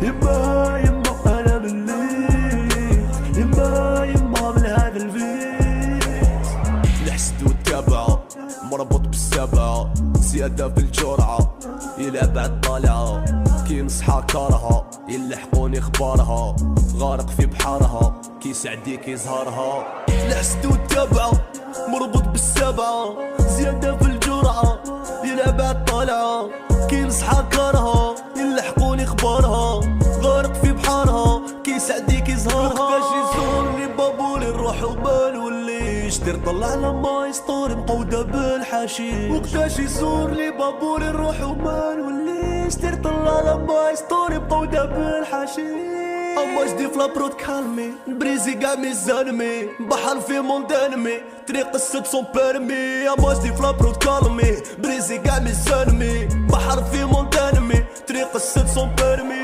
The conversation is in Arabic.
يما يما انا مليت، يما من هذا البيت. الحسد والتابعة مربوط بالسبعة، زيادة في الجرعة يلعب عالطالعة. كي نصحى كارها يلحقوني اخبارها، غارق في بحارها كي سعديك يزهرها. الحسد والتابعة مربوط بالسبعة، زيادة في الجرعة يلعب عالطالعة. كي نصحى كارها يلحقوني اخبارها، غارق في بحارها كي سعديك يزهرها. وقتاش يزورني بابولي الروح وبال واللي يشتر طلع لما يسطور مقودة بالحشيش. وقتاش يزورني بابولي الروح وبال واللي يشتر طلع لما يسطور مقودة بالحشيش. اما جدي فلابروت كالمي بريزي قاع ميزانمي، بحر في موندانمي طريق السد سون بيرمي. اما جدي فلابروت كالمي بريزي قاع ميزانمي، بحر في موندانمي طريق السد سون بيرمي.